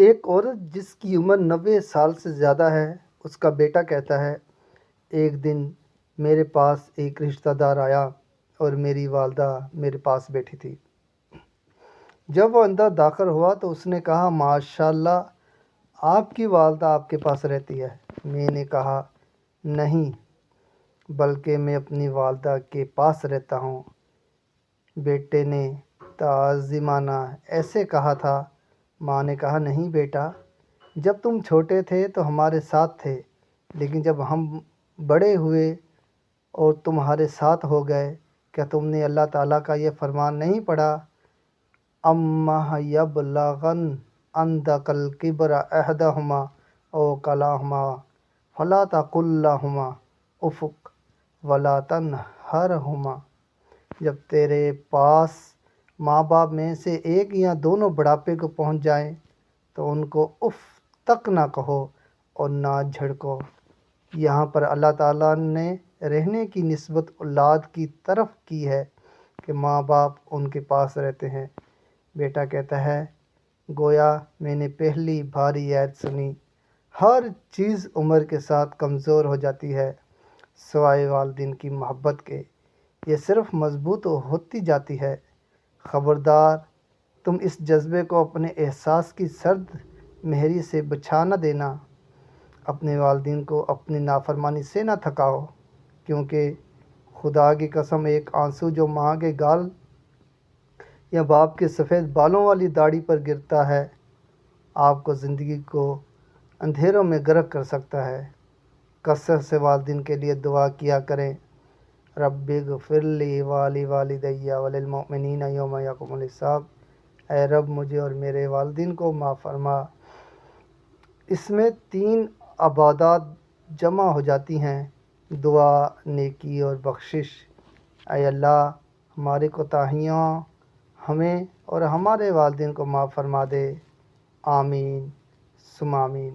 ایک عورت جس کی عمر 90 سال سے زیادہ ہے، اس کا بیٹا کہتا ہے، ایک دن میرے پاس ایک رشتہ دار آیا اور میری والدہ میرے پاس بیٹھی تھی۔ جب وہ اندر داخل ہوا تو اس نے کہا، ماشاءاللہ آپ کی والدہ آپ کے پاس رہتی ہے۔ میں نے کہا، نہیں، بلکہ میں اپنی والدہ کے پاس رہتا ہوں۔ بیٹے نے تعظیمانہ ایسے کہا تھا۔ ماں نے کہا، نہیں بیٹا، جب تم چھوٹے تھے تو ہمارے ساتھ تھے، لیکن جب ہم بڑے ہوئے اور تمہارے ساتھ ہو گئے، کیا تم نے اللہ تعالیٰ کا یہ فرمان نہیں پڑھا، اَمَّا يَبْلَغَنَّ عِندَكَ الْكِبَرَ أَحَدُهُمَا أَوْ كِلَاهُمَا فَلَا تَقُل لَّهُمَا أُفٍّ وَلَا تَنْهَرْهُمَا۔ جب تیرے پاس ماں باپ میں سے ایک یا دونوں بڑھاپے کو پہنچ جائیں تو ان کو اف تک نہ کہو اور نہ جھڑکو۔ یہاں پر اللہ تعالیٰ نے رہنے کی نسبت اولاد کی طرف کی ہے کہ ماں باپ ان کے پاس رہتے ہیں۔ بیٹا کہتا ہے، گویا میں نے پہلی بھاری آیت سنی، ہر چیز عمر کے ساتھ کمزور ہو جاتی ہے سوائے والدین کی محبت کے، یہ صرف مضبوط ہوتی جاتی ہے۔ خبردار، تم اس جذبے کو اپنے احساس کی سرد مہری سے بچھا نہ دینا۔ اپنے والدین کو اپنی نافرمانی سے نہ تھکاؤ، کیونکہ خدا کی قسم ایک آنسو جو ماں کے گال یا باپ کے سفید بالوں والی داڑھی پر گرتا ہے، آپ کو زندگی کو اندھیروں میں غرق کر سکتا ہے۔ کثرت سے والدین کے لیے دعا کیا کریں، رب اغفر لی ولی وللمؤمنین یوم یقوم الحساب۔ اے رب، مجھے اور میرے والدین کو معاف فرما۔ اس میں 3 عبادات جمع ہو جاتی ہیں، دعا، نیکی اور بخشش۔ اے اللہ، ہماری کوتاہیوں ہمیں اور ہمارے والدین کو معاف فرما دے، آمین ثم آمین۔